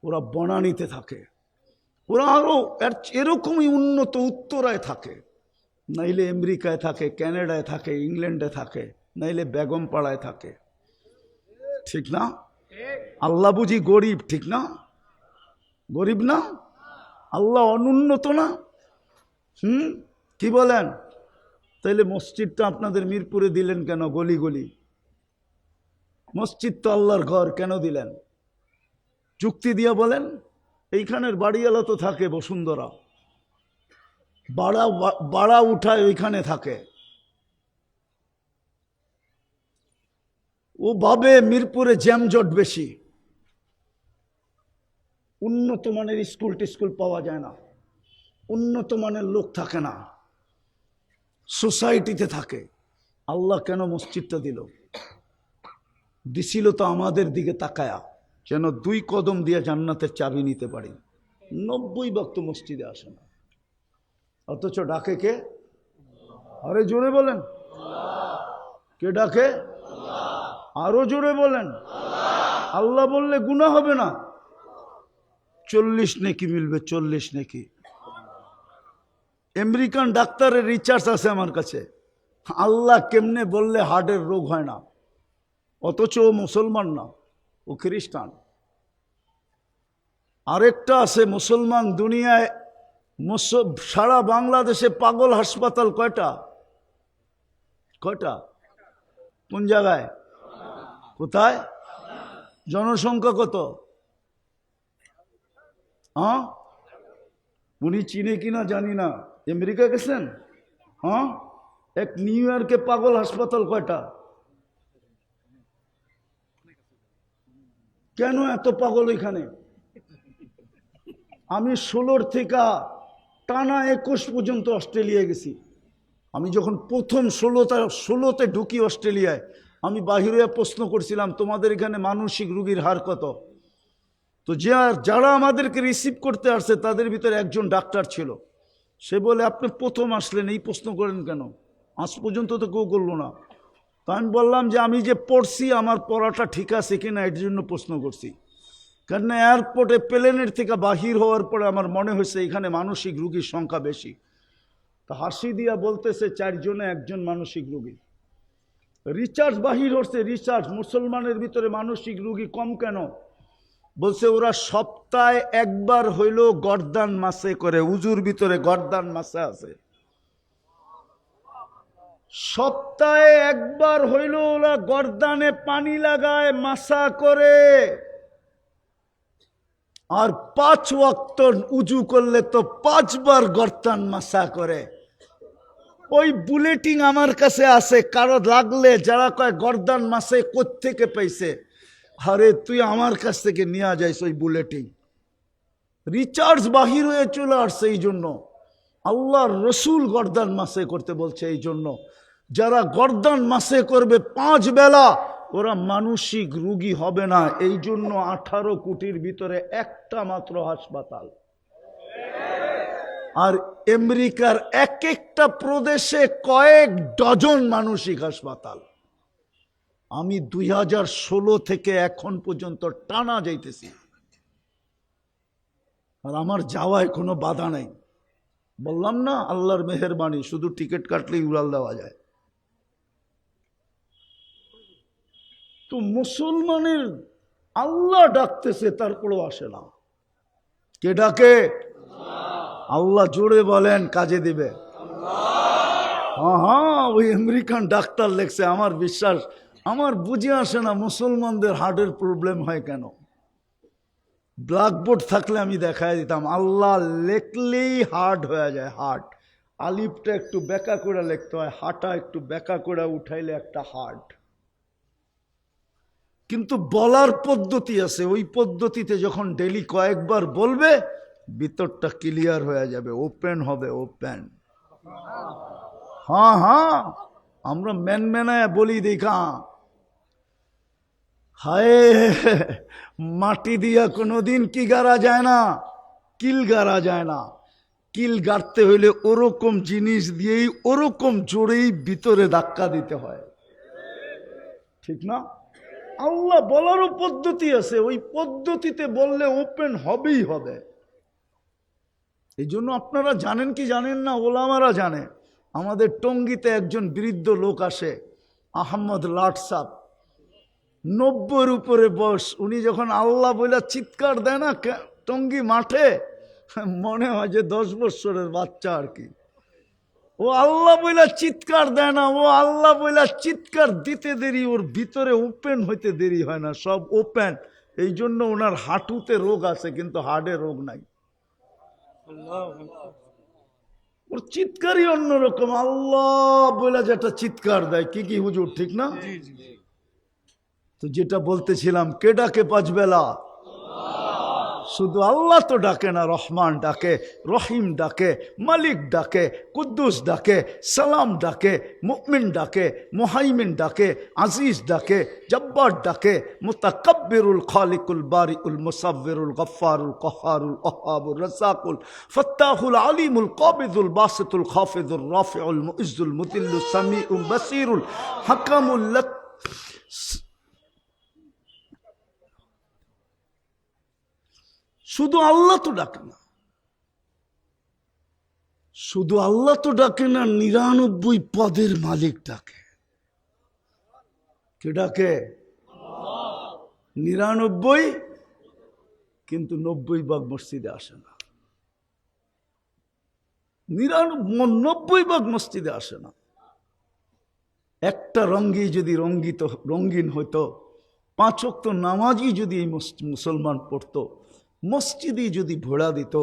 ওরা বনানীতে থাকে, ওরা আরো এরকমই উন্নত উত্তরায় থাকে, নাইলে আমেরিকায় থাকে, কানাডায় থাকে, ইংল্যান্ডে থাকে, নাইলে বেগমপাড়ায় থাকে, ঠিক না? আল্লাহ বুঝি গরিব, ঠিক না? গরিব না? আল্লাহ অনুন্নত না? কি বলেন? তাইলে মসজিদটা আপনাদের মিরপুরে দিলেন কেন? গলি গলি মসজিদ তো আল্লাহর ঘর, কেন দিলেন? যুক্তি দিয়া বলেন। এইখানের বাড়িওয়ালা তো থাকে বসুন্ধরা, বাড়া উঠায় ওইখানে থাকে। ও ভাবে মিরপুরে জ্যামজট বেশি, উন্নত মানের স্কুল টিস্কুল পাওয়া যায় না, উন্নত মানের লোক থাকে না, সোসাইটিতে থাকে। আল্লাহ কেন মসজিদটা দিল? দিছিল তো আমাদের দিকে তাকায়া, যেন 2 কদম দিয়ে জান্নাতের চাবি নিতে পারি। 90% মসজিদে আসে না, অথচ ডাকে কে? আরে জোরে বলেন, কে ডাকে? আরো জোরে বলেন। আল্লাহ বললে গুনাহ হবে না? 40 নেকি মিলবে, 40 নেকি। আমেরিকান ডাক্তারের রিচার্জ আছে আমার কাছে। আল্লাহ কেমনে বললে হার্টের রোগ হয় না, অথচ ও মুসলমান না, ও খ্রিস্টান। আরেকটা আছে মুসলমান দুনিয়ায়, সারা বাংলাদেশে পাগল হাসপাতাল কয়টা? কয়টা? কোন জায়গায়? কোথায়? জনসংখ্যা কত? হ্যাঁ, উনি চিনে কিনা জানি না, আমেরিকা গেছেন? হ্যাঁ, এক নিউ ইয়র্কে পাগল হাসপাতাল কয়টা? কেন এত পাগল এখানে? আমি 16 থেকে টানা 21 পর্যন্ত অস্ট্রেলিয়া গেছি। আমি যখন প্রথম 16তে ঢুকি অস্ট্রেলিয়ায়, আমি বাহিরে প্রশ্ন করছিলাম, তোমাদের এখানে মানসিক রোগীর হার কত? তো যারা আমাদেরকে রিসিভ করতে আসছে তাদের ভিতরে একজন ডাক্তার ছিল। সে বলে, আপনি প্রথম আসলেন, এই প্রশ্ন করেন কেন? আজ পর্যন্ত তো কেউ করলো না। তো আমি বললাম যে আমি যে পড়ছি আমার পড়াটা ঠিক আছে কিনা এর জন্য প্রশ্ন করছি। কারণ এয়ারপোর্টে প্লেনের থেকে বাহির হওয়ার পরে আমার মনে হয়েছে এখানে মানসিক রোগীর সংখ্যা বেশি। তো হাসি দিয়া বলতেছে 4 জনে একজন মানসিক রোগী। রিচার্জ বাহির হচ্ছে, রিচার্জ মুসলমানের ভিতরে মানসিক রোগী কম কেন? বলছে ওরা সপ্তাহে একবার হইল গর্দান মাসে করে, উজুর ভিতরে গর্দান মাসে আছে, সপ্তাহে একবার হইল ওরা গর্দানে পানি লাগায় মাসা করে। আর 5 ওয়াক্ত উজু করলে তো 5 বার গর্দান মাসা করে। ওই বুলেটিন আমার কাছে আছে, কারো লাগলে যারা কয় গর্দান মাসে কোত্থেকে পাইছে, আরে তুই আমার কাছ থেকে নিয়ে যাইস ওই বুলেটিন। রিচার্জ বাহির হয়ে চলে আসছে। এই জন্য আল্লাহর রসুল গর্দান মাসে করতে বলছে। এই জন্য যারা গর্দান মাসে করবে 5 বেলা ওরা মানসিক রোগী হবে না। এই জন্য 18 কোটির ভিতরে একটা মাত্র হাসপাতাল। আর আমেরিকার এক একটা প্রদেশে কয়েক ডজন মানসিক হাসপাতাল। আমি 2016 থেকে এখন পর্যন্ত টানা যাইতেছি, আর আমার যাওয়ায় কোনো বাধা নাই। বললাম না, আল্লাহর মেহেরবানি, শুধু টিকিট কাটলেই উড়াল দেওয়া যায়। তো মুসলমানের আল্লাহ ডাকতেছে, তারপরেও আসে না। কে ডাকে? আল্লাহ। জোরে বলেন, কাজে দিবে। হ্যাঁ, ওই আমেরিকান ডাক্তার লেখছে, আমার বিশ্বাস, আমার বুঝে আসে না মুসলমানদের হার্টের প্রবলেম হয় কেন। ব্ল্যাকবোর্ড থাকলে আমি দেখাই দিতাম। আল্লাহ লেখলেই হার্ড হয়ে যায়। হার্ট আলিফটা একটু বেঁকা করে লিখতে হয়, হাঁটা একটু বেঁকা করে উঠাইলে একটা হার্ট। কিন্তু বলার পদ্ধতি আছে, ওই পদ্ধতিতে যখন ডেলি কয়েকবার বলবে ভিতরটা ক্লিয়ার হয়ে যাবে, ওপেন হবে, ওপেন। হ্যাঁ, আমরা মেনায় বলি দেখা, হায় মাটি দিয়া কোনোদিন কি গাড়া যায় না, কিল গাড়া যায় না। কিল গাড়তে হইলে ওরকম জিনিস দিয়েই ওরকম জোরেই ভিতরে ধাক্কা দিতে হয়, ঠিক না? আল্লাহ বলারও পদ্ধতি আছে, ওই পদ্ধতিতে বললে ওপেন হবেই হবে। এই জন্য আপনারা জানেন কি জানেন না, ওলামারা জানে। আমাদের টঙ্গীতে একজন বৃদ্ধ লোক আসে, আহমদ লাট সাহ, 90-র উপরে বয়স। উনি যখন আল্লাহ বইলা চিৎকার দেয় না টঙ্গী মাঠে, মনে হয় যে 10 বছরের বাচ্চা আর কি। ও আল্লাহ বইলা চিৎকার দেয় না, ও আল্লাহ বইলা চিৎকার দিতে দেরি, ওর ভিতরে ওপেন হইতে দেরি হয় না, সব ওপেন। এই জন্য ওনার হাঁটুতে রোগ আছে কিন্তু হার্টে রোগ নাই। ওর চিৎকারই অন্যরকম। আল্লাহ বইলা যেটা চিৎকার দেয়, কি হুজুর, ঠিক না? তো যেটা বলতেছিলাম, কে ডাকে 5 বেলা? শুধু আল্লাহ তো ডাকে না, রহমান ডাকে, রহিম ডাকে, মালিক ডাকে, কুদ্দুস ডাকে, সালাম ডাকে, মুমিন ডাকে, মুহাইমিন ডাকে, আজিজ ডাকে, জব্বার ডাকে, মুতাকাব্বিরুল খালিকুল বারিউল মুসাব্বিরুল গফফারুল কহারুল ওহাবুর রাসাকুল ফাত্তাহুল আলিমুল কাবিদুল বাসিতুল খাফিদুর রাফিউল মুইজ্জুল মুতিল্লুস সামিউল বাসিরুল হাকামুল লাক। শুধু আল্লাহ তো ডাকে না, শুধু আল্লাহ তো ডাকে না, 99 পদের মালিক ডাকে। কে ডাকে? 99, কিন্তু 90 ভাগ মসজিদে আসে না। 90 ভাগ মসজিদে আসে না। একটা রঙ্গি যদি রঙ্গিন হইতো, 5 ওয়াক্ত নামাজই যদি এই মুসলমান পড়তো, মসজিদে যদি ভোড়া দিত,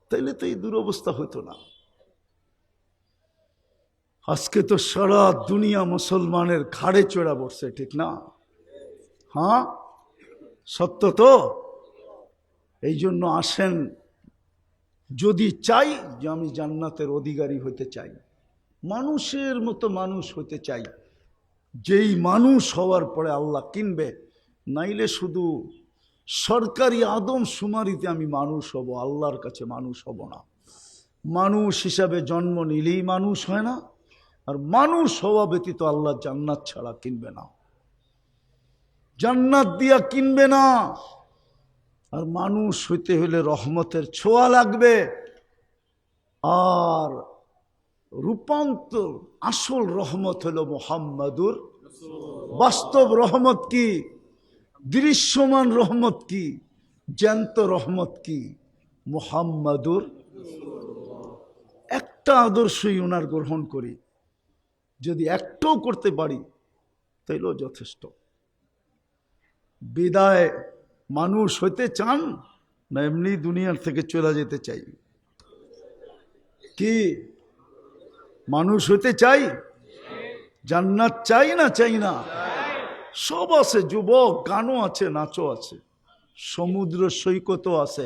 তাইলে তো এই দুরবস্থা হইতো না। আজকে তো সারা দুনিয়া মুসলমানের ঘাড়ে চড়া পড়ছে, ঠিক না? হ্যাঁ, সত্য তো। এই জন্য আসেন, যদি চাই যে আমি জান্নাতের অধিকারী হতে চাই, মানুষের মতো মানুষ হতে চাই, যেই মানুষ হওয়ার পরে আল্লাহ কিনবে, নাইলে শুধু সরকারি আদম শুমারিতে আমি মানুষ হব, আল্লাহর কাছে মানুষ হব না। মানুষ হিসাবে জন্ম নিলেই মানুষ হয় না, আর মানুষ হওয়া ব্যতীত আল্লাহ জান্নাত ছাড়া কিনবে না, জান্নাত দিয়া কিনবে না। আর মানুষ হইতে হলে রহমতের ছোঁয়া লাগবে। আর রূপান্তর আসল রহমত হলো মুহাম্মাদুর। বাস্তব রহমত কি? দৃশ্যমান রহমত কি? জ্যান্ত রহমত কি? মুহাম্মাদুর। একটা আদর্শই ওনার গ্রহণ করি, যদি একটাও করতে পারি তাইলেও যথেষ্ট। বিদায় মানুষ হইতে চান না এমনি দুনিয়ার থেকে চলে যেতে চাই? কি মানুষ হইতে চাই? জান্নাত চাই না চাই না? সব আছে, যুবক, গানও আছে, নাচও আছে, সমুদ্র সৈকতও আছে,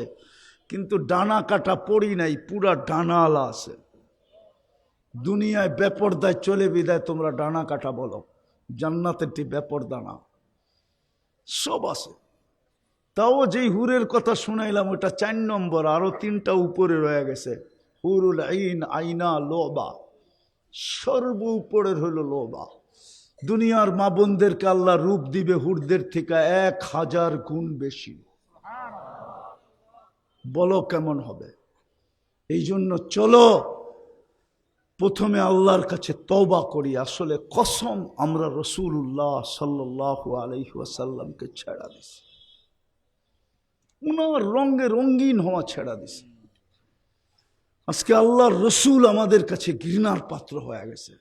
কিন্তু ডানা কাটা পড়ি নাই, পুরা ডানা আলা আছে। দুনিয়ায় বেপরদায় চলে বিদায় তোমরা ডানা কাটা বলো, জান্নাতেরটি বেপরদা না, সব আছে। তাও যেই হুরের কথা শুনাইলাম ওটা 4 নম্বর, আরো 3টা উপরে রয়ে গেছে। হুরুল আইন, আইনা, লোবা, সর্ব উপরের হলো লোবা। দুনিয়ার মা বোনদেরকে আল্লাহ রূপ দিবে হুরদের থেকে 1000 গুণ বেশি। বলো কেমন হবে? এই জন্য চলো প্রথমে আল্লাহর কাছে তওবা করি। আসলে কসম আমরা রাসূলুল্লাহ সাল্লাল্লাহু আলাইহি ওয়াসাল্লামকে ছেড়া দিছি, উনার রঙে রঙিন হওয়া ছেড়া দিছি। আজকে আল্লাহর রসুল আমাদের কাছে ঘৃণার পাত্র হয়ে গেছে।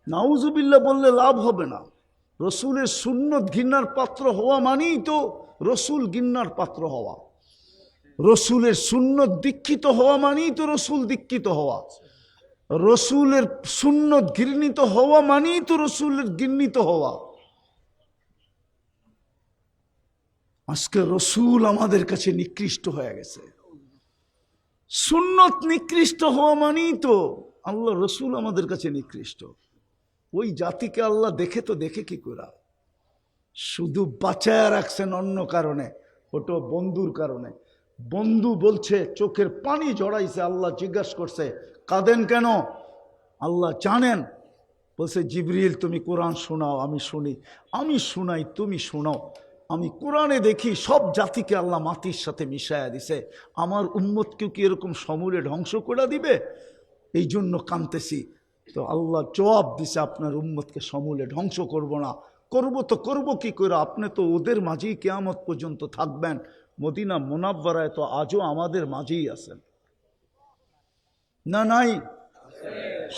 নাউজুবিল্লাহ বললে লাভ হবে না। রসুলের সুন্নত ঘৃণার পাত্র হওয়া মানেই তো রসুল ঘৃণার পাত্র হওয়া। রসুলের সুন্নত দীক্ষিত হওয়া মানেই তো রসুল দীক্ষিত হওয়া। রসুলের সুন্নত ঘৃণিত হওয়া মানেই তো রসুলের ঘৃণিত হওয়া। আজকে রসুল আমাদের কাছে নিকৃষ্ট হয়ে গেছে। সুন্নত নিকৃষ্ট হওয়া মানেই তো আল্লাহ রসুল আমাদের কাছে নিকৃষ্ট। ওই জাতিকে আল্লাহ দেখে তো দেখে কি করা, শুধু বাঁচায় রাখছেন অন্য কারণে, ওটা বন্ধুর কারণে। বন্ধু বলছে চোখের পানি জড়াইছে, আল্লাহ জিজ্ঞাসা করছে কাঁদেন কেন? আল্লাহ জানেন, বলছে জিবরিল তুমি কোরআন শোনাও, আমি শুনি, আমি শুনাই তুমি শোনাও। আমি কোরআনে দেখি সব জাতিকে আল্লাহ মাটির সাথে মিশায়া দিছে, আমার উম্মতকেও কি এরকম সমূলে ধ্বংস করে দিবে? এই জন্য কাঁদতেছি। তো আল্লাহ জবাব দিছে আপনার উম্মতকে সমূলে ধ্বংস করব না। করবো তো করবো কি করে? আপনি তো ওদের মাঝেই কিয়ামত পর্যন্ত থাকবেন। মদিনা মুনাব্বারায় তো আজও আমাদের মাঝেই আছেন না? নাই?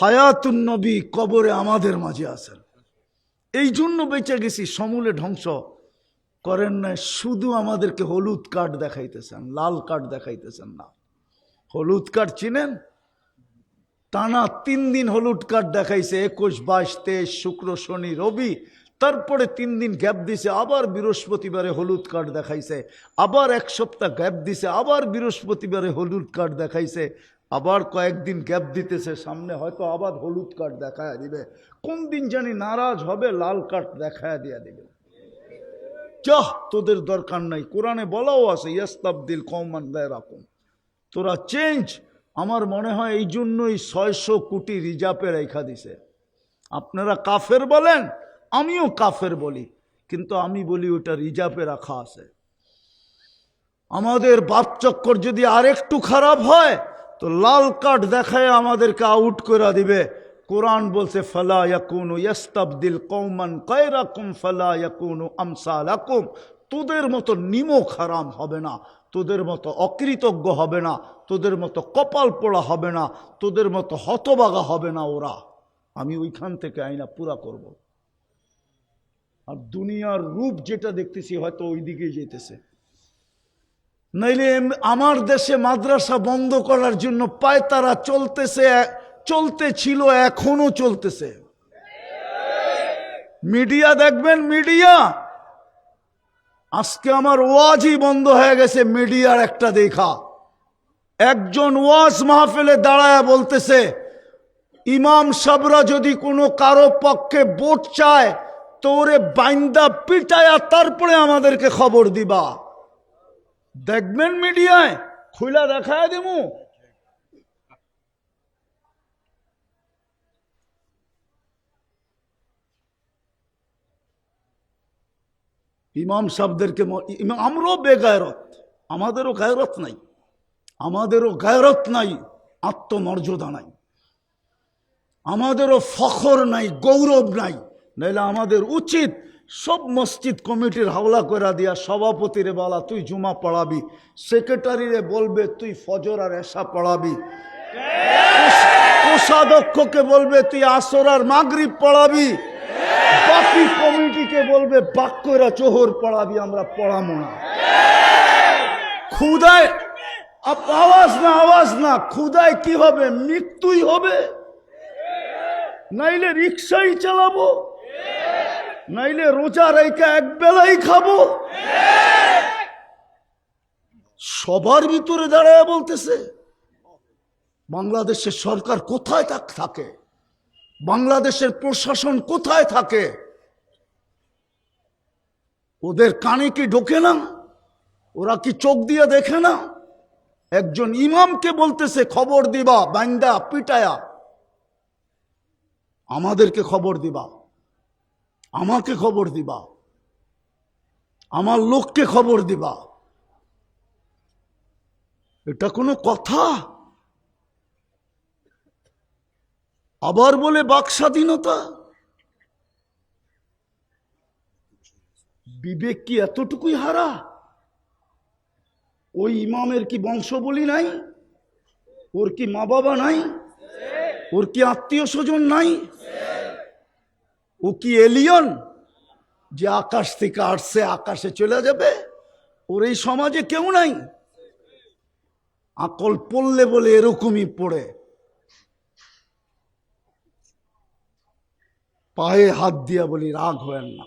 হায়াতুন নবী কবরে আমাদের মাঝে আছেন। এই জন্য বেঁচে গেছি। সমূলে ধ্বংস করেন না, শুধু আমাদেরকে হলুদ কার্ড দেখাইতেছেন, লাল কার্ড দেখাইতেছেন না। হলুদ কার্ড চিনেন? টানা 3 দিন হলুদ কার্ড দেখাইছে, 21, 22, 23, শুক্র, শনি, রবি। তারপরে 3 দিন গ্যাপ দিছে, আবার বৃহস্পতিবারে হলুদ কার্ড দেখাইছে। আবার 1 সপ্তাহ গ্যাপ দিছে, আবার বৃহস্পতিবারে হলুদ কার্ড দেখাইছে। আবার কয়েকদিন গ্যাপ দিতেছে, সামনে হয়তো আবার হলুদ কার্ড দেখায় দিবে। কোন দিন জানি নারাজ হবে, লাল কার্ড দেখায় দিয়া দিবে। চাহ তোদের দরকার নাই, কোরআনে বলাও আছে ইয়াস্তাবদিল কওমান গায়রাকুম, তোরা চেঞ্জ। আমার মনে হয় এই জন্যই 600 কোটি রিজার্ভে রেখা দিছে। আপনারা কাফের বলেন, আমিও কাফের বলি, কিন্তু আমি বলি ওটা রিজার্ভে রাখা আছে। আমাদের বাপ চক্কর যদি আরেকটু খারাপ হয় তো লাল কার্ড দেখায় আমাদেরকে আউট করে দিবে। কোরআন বলছে ফালা ইয়াকুনু ইয়াস্তাবদিল কওমান গায়রাকুম ফালা ইয়াকুনু আমসালাকুম, তোদের মতো নিমক হারাম হবে না, তোদের মতো অকৃতজ্ঞ হবে না, তোদের মতো কপাল পোড়া হবে না, তোদের মতো হতবাগা হবে না ওরা। আমি ওইখান থেকে আইনা পুরা করব। আর দুনিয়ার রূপ যেটা দেখতেছি হয়তো ওই দিকেই যেতেছে। নাইলে আমার দেশে মাদ্রাসা বন্ধ করার জন্য পায়তারা চলতেছে, চলতেছিল, এখনো চলতেছে। মিডিয়া দেখবেন, মিডিয়া আজকে আমার ওয়াজই বন্ধ হয়ে গেছে মিডিয়ার একটা দেখা। একজন ওয়াজ মাহফিলে দাঁড়ায় বলতেছে ইমাম সাহেবরা যদি কোনো কারো পক্ষে ভোট চায় তোরে বাইন্দা পিটায়া তারপরে আমাদেরকে খবর দিবা। দেখবেন মিডিয়ায় খুইলা দেখায় দেবো। ইমাম সাহেবদেরকে, আমরাও বেগায়রত, আমাদেরও গায়রত নাই, আমাদেরও গায়রত নাই, আত্মমর্যাদা নাই, আমাদেরও ফখর নাই, গৌরব নাই। নাইলে আমাদের উচিত সব মসজিদ কমিটির হাওলা করে দিয়া সভাপতিরে বলা তুই জুমা পড়াবি, সেক্রেটারিরে বলবে তুই ফজর আর এশা পড়াবি, কোষাধ্যক্ষকে বলবে তুই আসর আর মাগরিব পড়াবি, বাকি কমিটিকে বলবে বাক্যরা চোহর পড়াবি, আমরা পড়াবো না। ক্ষুদায় আওয়াজ না, ক্ষুদায় কি হবে? মৃত্যুই হবে। নাইলে রিক্সাই চালাবো, নাইলে রোজা রেখে এক বেলাই খাবো। সবার ভিতরে দাঁড়ায় বলতেছে বাংলাদেশের সরকার কোথায় থাকে, বাংলাদেশের প্রশাসন কোথায় থাকে? ওদের কানে কি ঢোকে না? ওরা কি চোখ দিয়ে দেখে না? একজন ইমামকে বলতেছে খবর দিবা বান্দা পিটায়া, আমাদেরকে খবর দিবা, আমাকে খবর দিবা, আমার লোককে খবর দিবা। এটা কোনো কথা? আবার বলে বাক স্বাধীনতা। বিবেক কি এতটুকুই হারা? ওই ইমামের কি বংশবলী নাই? ওর কি মা বাবা নাই? ওর কি আত্মীয় স্বজন নাই? ও কি এলিয়ন যে আকাশ থেকে আসছে আকাশে চলে যাবে? ওর এই সমাজে কেউ নাই। আকল পড়লে বলে এরকমই পড়ে। পায়ে হাত দিয়া বলি রাগ হয় না।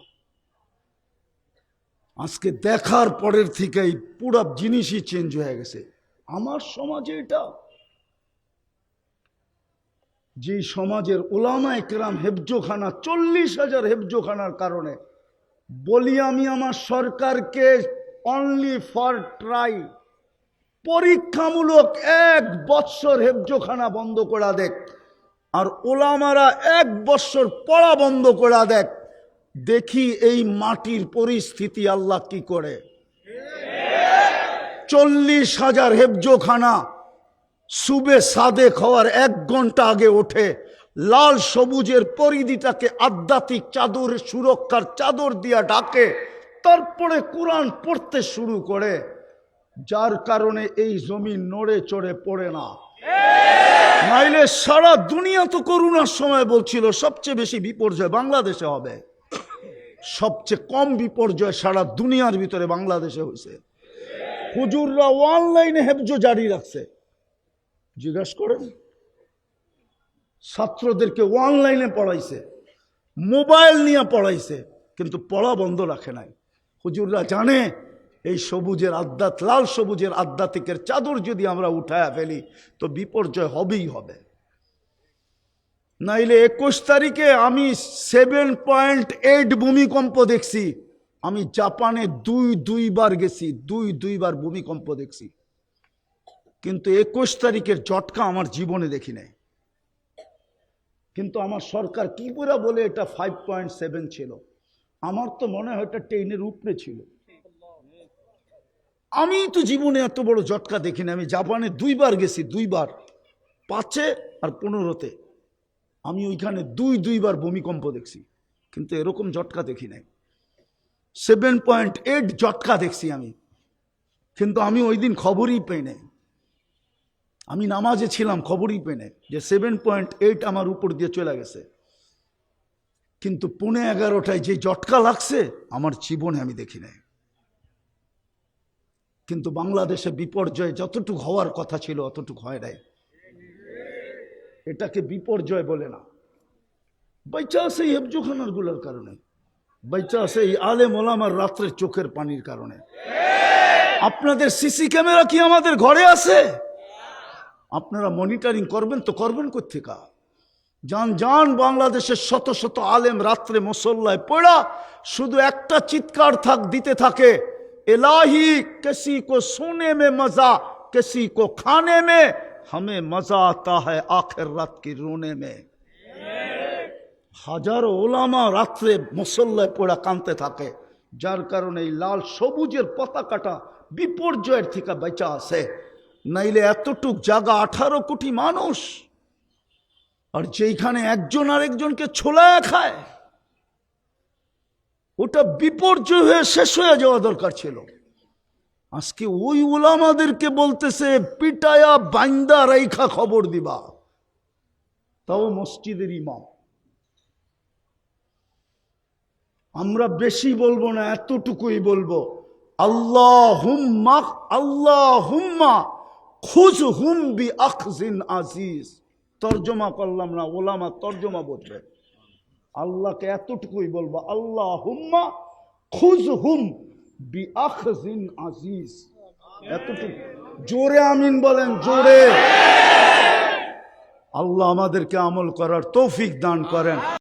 আজকে দেখার পরের থেকেই পুরো জিনিসই চেঞ্জ হয়ে গেছে আমার সমাজে। এটা যে সমাজের ওলামায়ে কেরাম হেফজোখানা 40,000 হেফজোখানার কারণে বলি আমি আমার সরকারকে অনলি ফর ট্রাই, পরীক্ষামূলক 1 বৎসর হেফজোখানা বন্ধ করা দেখ, আর ওলামারা 1 বৎসর পড়া বন্ধ করা দেখ, দেখি এই মাটির পরিস্থিতি আল্লাহ কি করে। 40,000 হেফজোখানা সুবে সাদেক হওয়ার 1 ঘন্টা আগে ওঠে, লাল সবুজের পরিধিটাকে আধ্যাত্মিক চাদর, সুরক্ষার চাদর দিয়া ঢাকে, তারপরে কোরআন পড়তে শুরু করে, যার কারণে এই জমি নড়ে চড়ে পড়ে না। নাইলে সারা দুনিয়া তো করোনার সময় বলছিল সবচেয়ে বেশি বিপর্যয় বাংলাদেশে হবে, সবচেয়ে কম বিপর্যয় সারা দুনিয়ার ভিতরে বাংলাদেশে হয়েছে। হুজুররা অনলাইনে হেফজো জারি রাখছে, জিজ্ঞাসা করেন। ছাত্রদেরকে অনলাইনে পড়াইছে, মোবাইল নিয়ে পড়াইছে, কিন্তু পড়া বন্ধ রাখে নাই। হুজুররা জানে এই সবুজের লাল সবুজের আধ্যাত্মিকের চাদর যদি আমরা উঠায়া ফেলি তো বিপর্যয় হবেই হবে। নাইলে 21 তারিখে আমি 7.8 ভূমিকম্প দেখছি। আমি জাপানে দুইবার গেছি, দুইবার ভূমিকম্প দেখছি, কিন্তু 21 তারিখের ঝটকা আমার জীবনে দেখি নাই। কিন্তু আমার সরকার কি করে বলে এটা 5.7 ছিল? আমার তো মনে হয় এটা 10-এর উপরে ছিল। আমি তো জীবনে এত বড় ঝটকা দেখি না। আমি জাপানে 2বার গেছি, 2বার, 5-এ আর 15-তে। আমি ওইখানে দুইবার ভূমিকম্প দেখছি, কিন্তু এরকম ঝটকা দেখি নাই। 7.8 ঝটকা দেখছি আমি, কিন্তু আমি ওই দিন খবরই পাই নাই। আমি নামাজে ছিলাম, খবরই পাই নাই যে 7.8 আমার উপর দিয়ে চলে গেছে। কিন্তু 11:15টায় যে ঝটকা লাগছে আমার জীবনে আমি দেখি নাই। কিন্তু বাংলাদেশে বিপর্যয় যতটুকু হওয়ার কথা ছিল অতটুকু হয় নাই। এটাকে বিপর্যয় বলে না। বাইচা আছে এই হেফজোখানার গুলোর কারণে, বাইচা আছে এই আলেম ওলামার রাত্রের চোখের পানির কারণে। আপনাদের সিসি ক্যামেরা কি আমাদের ঘরে আছে? আপনারা মনিটরিং করবেন তো করবেন কোত্থেকা? जान जान বাংলাদেশের শত শত আলেম রাত্রে মুসল্লায় পড়া শুধু একটা চিৎকার দিতে থাকে, इलाही किसी को सोने में मजा किसी को खाने में, हमें मजा आता है आखिर रात की रोने में। হাজারো ওলামা রাত্রে মুসল্লায় পড়া কাঁদতে থাকে, যার কারণে এই লাল সবুজের পতাকাটা বিপর্যয়ের থেকে বেঁচে আছে। নাইলে এতটুক জায়গা 18 কোটি মানুষ, আর যেখানে একজন আরেকজনকে ছোলায় খায়, ওটা বিপর্যয় হয়ে শেষ হয়ে যাওয়া দরকার ছিল। আজকে ওই ওলামাদেরকে বলতেছে পিটায়া বাইন্দা রাইখা খবর দিবা, তাও মসজিদের ইমাম। আমরা বেশি বলবো না, এতটুকুই বলবো, আল্লাহুম্মা আল্লাহুম্মা খুযহুম বিআখযিন আজিজ। তরজমা করলাম না, ওলামা তরজমা বলবে। আল্লাহকে এতটুকুই বলবো, আল্লাহুম্মা খুযহুম বিআখযিন আজিজ। এতটুকু জোরে আমিন বলেন, জোরে। আল্লাহ আমাদেরকে আমল করার তৌফিক দান করেন।